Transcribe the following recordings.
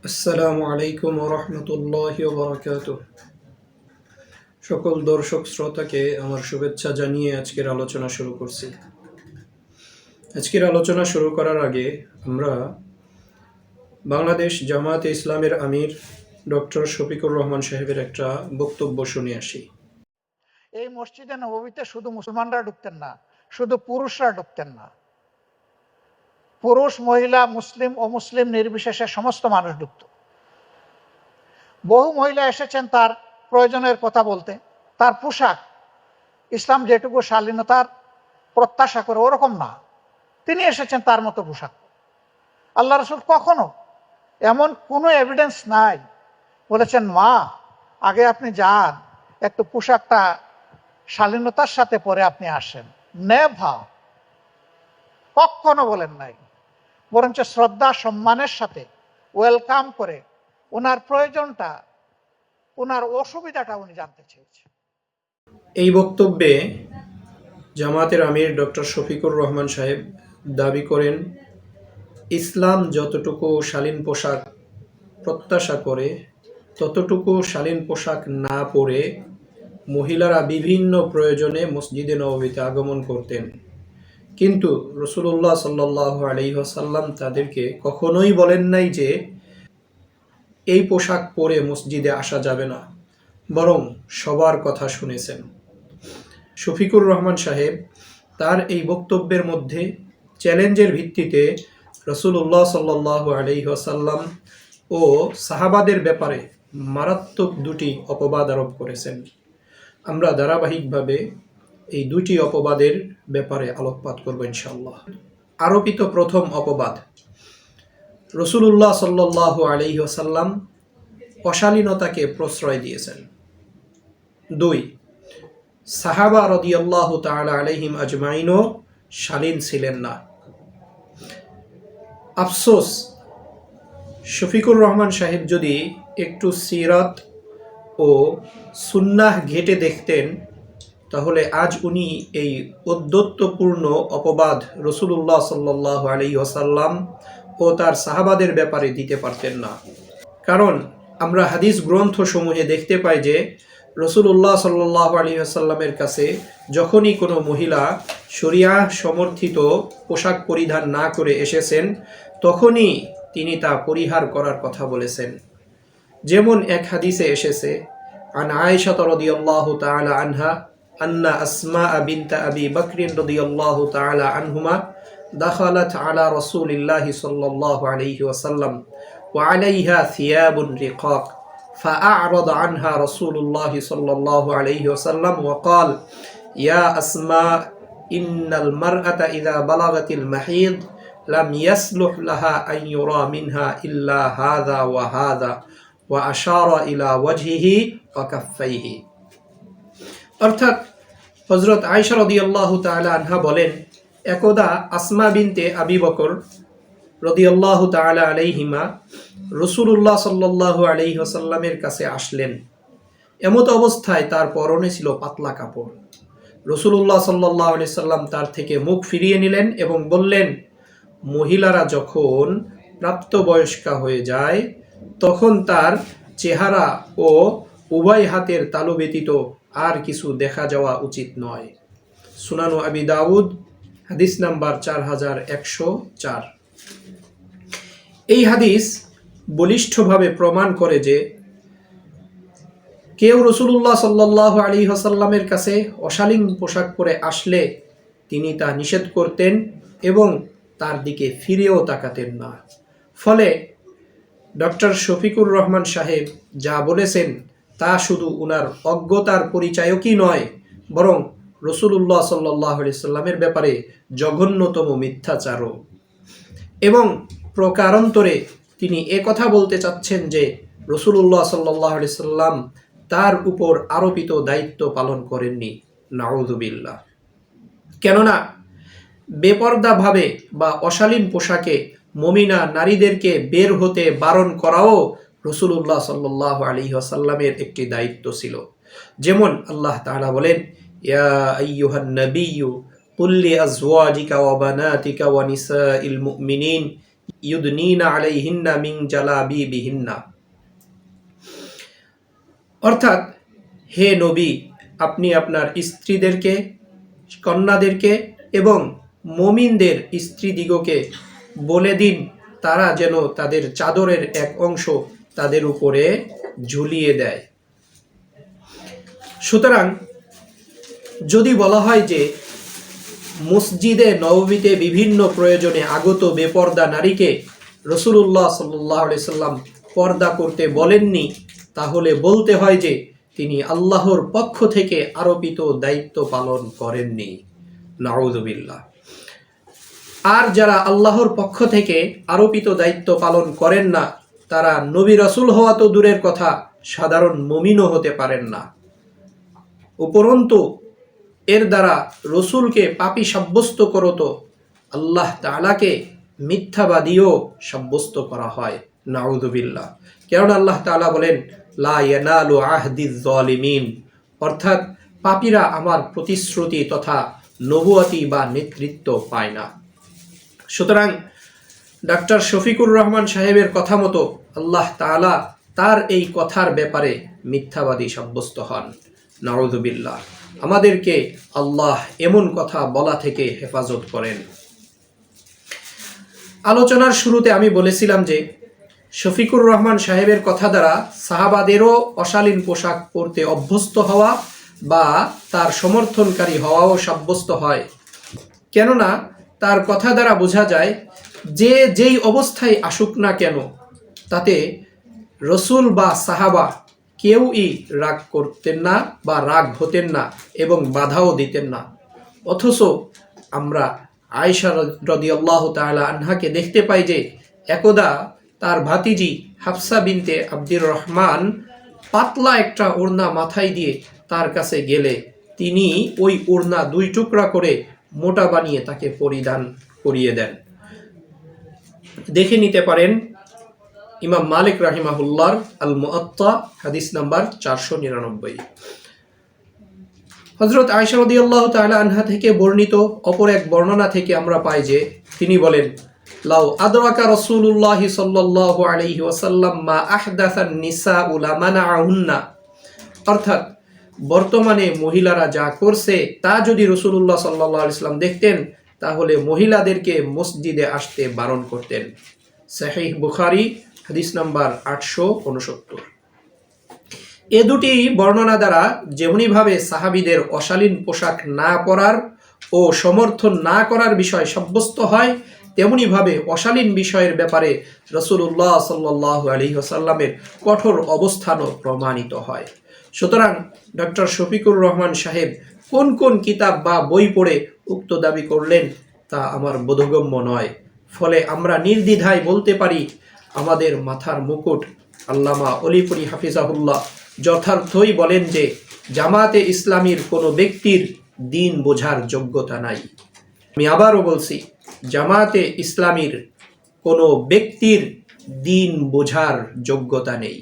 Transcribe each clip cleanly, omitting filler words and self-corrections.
আসসালামু আলাইকুম ওয়া রাহমাতুল্লাহি ওয়া বারাকাতুহু। সকল দর্শক শ্রোতাকে আমার শুভেচ্ছা জানিয়ে আজকের আলোচনা শুরু করছি। আজকের আলোচনা শুরু করার আগে আমরা বাংলাদেশ জামায়াতে ইসলামের আমির ডক্টর শফিকুর রহমান সাহেবের একটা বক্তব্য শুনে আসি। এই মসজিদে নববীতে শুধু মুসলমানরা ঢুকতেন না, শুধু পুরুষরা ঢুকতেন না, পুরুষ মহিলা মুসলিম অমুসলিম নির্বিশেষে সমস্ত মানুষ ঢুকত। বহু মহিলা এসেছেন তার প্রয়োজনের কথা বলতে। তার পোশাক ইসলাম যেটুকু শালীনতার প্রত্যাশা করে ওরকম না, তিনি এসেছেন তার মতো পোশাক। আল্লাহ রসুল কখনো এমন কোনো এভিডেন্স নাই বলেছেন মা আগে আপনি যান, একটু পোশাকটা শালীনতার সাথে পরে আপনি আসেন, নেভার, কখনো বলেন নাই। বরঞ্চ শ্রদ্ধা সম্মানের সাথে ওয়েলকাম করে ওনার প্রয়োজনটা, ওনার অসুবিধাটা উনি জানতে চেয়েছেন। এই বক্তব্যে জামায়াতের আমির ডক্টর শফিকুর রহমান সাহেব দাবি করেন, ইসলাম যতটুকু শালীন পোশাক প্রত্যাশা করে ততটুকু শালীন পোশাক না পরে মহিলারা বিভিন্ন প্রয়োজনে মসজিদে নববীতে আগমন করতেন, কিন্তু রাসূলুল্লাহ সাল্লাল্লাহু আলাইহি ওয়াসাল্লাম তাদেরকে কখনোই বলেন নাই যে এই পোশাক পরে মসজিদে আসা যাবে না, বরং সবার কথা শুনেছেন। শফিকুর রহমান সাহেব তার এই বক্তব্যের মধ্যে চ্যালেঞ্জের ভিত্তিতে রাসূলুল্লাহ সাল্লাল্লাহু আলাইহি ওয়াসাল্লাম ও সাহাবাদের ব্যাপারে মারাত্মক দুটি অপবাদ আরোপ করেছেন। আমরা ধারাবাহিকভাবে এই দুটি অপবাদের ব্যাপারে আলোকপাত করব ইনশাআল্লাহ। আরোপিত প্রথম অপবাদ, রাসূলুল্লাহ সাল্লাল্লাহু আলাইহি ওয়াসাল্লাম অশালীনতাকে প্রশ্রয় দিয়েছেন। 2, সাহাবা রাদিয়াল্লাহু তাআলা আলাইহিম আজমাইনও শালীন ছিলেন না। আফসোস, শফিকুর রহমান সাহেব যদি একটু সিরাত ও সুন্নাহ ঘেটে দেখতেন তাহলে আজ উনি এই ঔদ্ধত্যপূর্ণ অপবাদ রাসূলুল্লাহ সাল্লাল্লাহু আলাইহি ওয়াসাল্লাম ও তার সাহাবাদের ব্যাপারে দিতে পারতেন না। কারণ আমরা হাদিস গ্রন্থসমূহে দেখতে পাই যে রাসূলুল্লাহ সাল্লাল্লাহু আলাইহি ওয়াসাল্লামের কাছে যখনই কোনো মহিলা শরিয়া সমর্থিত পোশাক পরিধান না করে এসেছেন তখনই তিনি তা পরিহার করার কথা বলেছেন। যেমন এক হাদিসে এসেছে, আন আয়েশা রাদিয়াল্লাহু তাআলা আনহা আন্না আসমা বিনত আবি বকর রাদিয়াল্লাহু তাআলা আনহুমা দাখালাত আলা রাসূলিল্লাহি সাল্লাল্লাহু আলাইহি ওয়াসাল্লাম ওয়া আলাইহা থিয়াবুন রিকাক فأعرض عنها رسول الله صلى الله عليه وسلم وقال يا أسماء إن المرأة إذا بلغت المحيض لم يصلح لها أن يرى منها إلا هذا وهذا وأشار إلى وجهه وكفيه। অর্থাৎ হযরত আয়েশা রাদিয়াল্লাহু তাআলা আনহা বলেন, একদা আসমা বিনতে আবি বকর রাদিয়াল্লাহু তাআলা আলাইহিমা রাসূলুল্লাহ সাল্লাল্লাহু আলাইহি ওয়াসাল্লামের কাছে আসলেন। এমত অবস্থায় তার পরনে ছিল পাতলা কাপড়। রাসূলুল্লাহ সাল্লাল্লাহু আলাইহি সাল্লাম তার থেকে মুখ ফিরিয়ে নিলেন এবং বললেন, মহিলারা যখন প্রাপ্তবয়স্কা হয়ে যায় তখন তার চেহারা ও উভয় হাতের তালু ব্যতীত আর কিছু দেখা যাওয়া উচিত নয়। সুনানু আবি দাউদ হাদিস নাম্বার 4104। এই হাদিস বলিষ্ঠভাবে প্রমাণ করে যে কেউ রাসূলুল্লাহ সাল্লাল্লাহু আলাইহি ওয়াসাল্লামের কাছে অশালীন পোশাক পরে আসলে তিনি তা নিষেধ করতেন এবং তার দিকে ফিরেও তাকাতেন না। ফলে ডক্টর শফিকুর রহমান সাহেব যা বলেছেন তা শুধু উনার অজ্ঞতার পরিচায়কই নয়, বরং রাসূলুল্লাহ সাল্লাল্লাহু আলাইহি ওয়াসাল্লামের ব্যাপারে জঘন্যতম মিথ্যাচারও। এবং প্রকারান্তরে তিনি কথা বলতে চাচ্ছেন যে রাসূলুল্লাহ সাল্লাল্লাহু আলাইহি ওয়াসাল্লাম তার উপর আরোপিত দায়িত্ব পালন করেননি। নাউযুবিল্লাহ। কেননা বেপরদাভাবে বা অশালীন পোশাকে মুমিনা নারীদেরকে বের হতে বারণ করাও রাসূলুল্লাহ সাল্লাল্লাহু আলাইহি ওয়াসাল্লামের একটি দায়িত্ব ছিল। যেমন আল্লাহ তাআলা বলেন, ইয়া আইয়ুহান নাবিয়্যু কুল লি আজওয়াজিকা ওয়া বানাতিকা ওয়া নিসাইল মুমিনিন ইউদনীনা আলাইহিন্না মিন জালাবিবিহিন্না। অর্থাৎ হে নবী, আপনি আপনার স্ত্রীদেরকে, কন্যাদেরকে এবং মুমিনদের স্ত্রীদিগকে বলে দিন তারা যেন তাদের চাদরের এক অংশ তাদের উপরে ঝুলিয়ে দেয়। সুতরাং যদি বলা হয় যে মসজিদে নববীতে বিভিন্ন প্রয়োজনে আগত বেপর্দা নারীকে রাসূলুল্লাহ সাল্লাল্লাহু আলাইহি সাল্লাম পর্দা করতে বলেননি, তাহলে বলতে হয় যে তিনি আল্লাহর পক্ষ থেকে আরোপিত দায়িত্ব পালন করেননি। নাউযুবিল্লাহ। আর যারা আল্লাহর পক্ষ থেকে আরোপিত দায়িত্ব পালন করেন না, তারা নবী রাসূল হওয়া তো দূরের কথা, সাধারণ মুমিনও হতে পারেন না। উপরন্তু এর দ্বারা রসুলকে পাপী সাব্যস্ত করত, আল্লাহ তাআলাকে মিথ্যাবাদীও সাব্যস্ত করা হয়। নাউযুবিল্লাহ। কারণ আল্লাহ তাআলা বলেন, লা ইয়ানালু আহদিজ জালিমিন, অর্থাৎ পাপীরা আমার প্রতিশ্রুতি তথা নবুয়তি বা নেতৃত্ব পায় না। সুতরাং ডাক্তার শফিকুর রহমান সাহেবের কথা মতো আল্লাহ তাআলা তার এই কথার ব্যাপারে মিথ্যাবাদী সাব্যস্ত হন। নাউযুবিল্লাহ। আমাদেরকে আল্লাহ এমন কথা বলা থেকে হেফাজত করেন। আলোচনার শুরুতে আমি বলেছিলাম যে শফিকুর রহমান সাহেবের কথা দ্বারা সাহাবাদেরও অশালীন পোশাক পরতে অভ্যস্ত হওয়া বা তার সমর্থনকারী হওয়াও সাব্যস্ত হয়। কেননা তার কথা দ্বারা বোঝা যায় যে যেই অবস্থায় আসুক না কেন, তাতে রসুল বা সাহাবা কেউই রাগ করতেন না বা রাগ হতেন না এবং বাধাও দিতেন না। অথচ আমরা আয়েশা রাদিয়াল্লাহু তাআলা আনহাকে দেখতে পাই যে একদা তার ভাতিজি হাফসা বিনতে আব্দুর রহমান পাতলা একটা ওড়না মাথায় দিয়ে তার কাছে গেলে তিনি ওই ওড়না 2 টুকরা করে মোটা বানিয়ে তাকে পরিধান করিয়ে দেন। দেখে নিতে পারেন ইমাম মালিক রাহিমাহুল্লাহর আল মুআত্তা হাদিস নাম্বার 499। হযরত আয়েশা রাদিয়াল্লাহু তাআলা আনহা থেকে বর্ণিত অপর এক বর্ণনা থেকে আমরা পাই যে তিনি বলেন, লাউ আদরাকা রাসূলুল্লাহ সাল্লাল্লাহু আলাইহি ওয়াসাল্লাম মা আহদাসান নিসাউ লামানাহুন্না, অর্থাৎ বর্তমানে মহিলারা যা করছে তা যদি রাসূলুল্লাহ সাল্লাল্লাহু আলাইহি ওয়াসাল্লাম দেখতেন, তাহলে মহিলাদেরকে মসজিদে আসতে বারণ করতেন। সহিহ বুখারী হাদিস নাম্বার 869। এ দুটি বর্ণনা দ্বারা যেমনিভাবে সাহাবীদের অশালীন পোশাক না পরার ও সমর্থন না করার বিষয় সাব্যস্ত হয়, তেমনিভাবে অশালীন বিষয়ের ব্যাপারে রাসূলুল্লাহ সাল্লাল্লাহু আলাইহি ওয়াসাল্লামের কঠোর অবস্থানও প্রমাণিত হয়। সুতরাং ডক্টর শফিকুর রহমান সাহেব কোন কোন কিতাব বা বই পড়ে উক্ত দাবি করলেন তা আমার বোধগম্য নয়। ফলে আমরা নির্দ্বিধায় বলতে পারি, আমাদের মাথার মুকুট আল্লামা অলিপুরি হাফিজাহুল্লাহ যথার্থই বলেন যে জামাতে ইসলামীর কোনো ব্যক্তির দিন বোঝার যোগ্যতা নাই। আমি আবারও বলছি, জামাতে ইসলামীর কোনো ব্যক্তির দিন বোঝার যোগ্যতা নেই।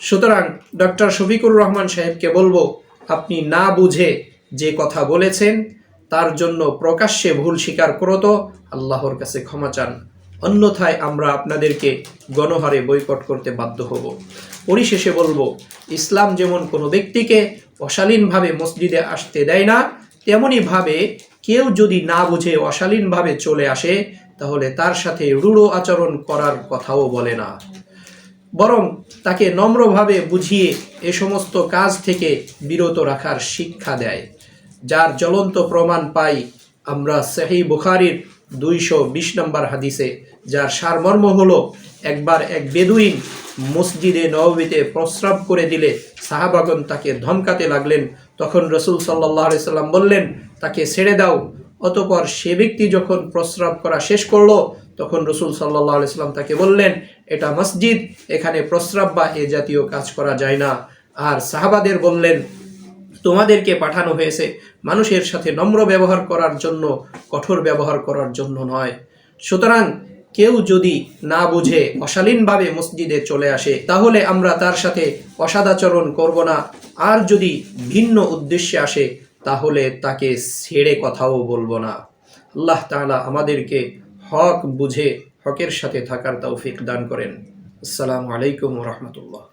সুতরাং ডক্টর শফিকুর রহমান সাহেবকে বলবো, আপনি না বুঝে যে কথা বলেছেন তার জন্য প্রকাশ্যে ভুল স্বীকার করত আল্লাহর কাছে ক্ষমা চান, অন্যথায় আমরা আপনাদেরকে গণহারে বয়কট করতে বাধ্য হব। পরিশেষে বলবো, ইসলাম যেমন কোনো ব্যক্তিকে অশালীনভাবে মসজিদে আসতে দেয় না, তেমনিভাবে কেউ যদি না বুঝে অশালীনভাবে চলে আসে তাহলে তার সাথে রূঢ় আচরণ করার কথাও বলে না, বরং তাকে নম্রভাবে বুঝিয়ে এ সমস্ত কাজ থেকে বিরত রাখার শিক্ষা দেয়। যার জ্বলন্ত প্রমাণ পাই আমরা সহিহ বুখারীর 220 নম্বর হাদিসে, যার সারমর্ম হলো, একবার এক বেদুইন মসজিদে নববীতে প্রস্রাব করে দিলে সাহাবাগণ তাকে ধমকাতে লাগলেন। তখন রাসূল সাল্লাল্লাহু আলাইহি সাল্লাম বললেন, তাকে ছেড়ে দাও। অতঃপর সে ব্যক্তি যখন প্রস্রাব করা শেষ করলো, তখন রাসূল সাল্লাল্লাহু আলাইহি সাল্লাম তাকে বললেন, এটা মসজিদ, এখানে প্রস্রাব বা এ জাতীয় কাজ করা যায় না। আর সাহাবাদের বললেন, তোমাদেরকে পাঠানো হয়েছে মানুষের সাথে নম্র ব্যবহার করার জন্য, কঠোর ব্যবহার করার জন্য নয়। সুতরাং কেউ যদি না বুঝে অশালীনভাবে মসজিদে চলে আসে তাহলে আমরা তার সাথে অসদাচরণ করব না, আর যদি ভিন্ন উদ্দেশ্যে আসে তাহলে তাকে ছেড়ে কথাও বলবো না। আল্লাহ তাআলা আমাদেরকে হক বুঝে হকের সাথে থাকার তৌফিক দান করেন। আসসালামু আলাইকুম ওয়া রাহমাতুল্লাহ।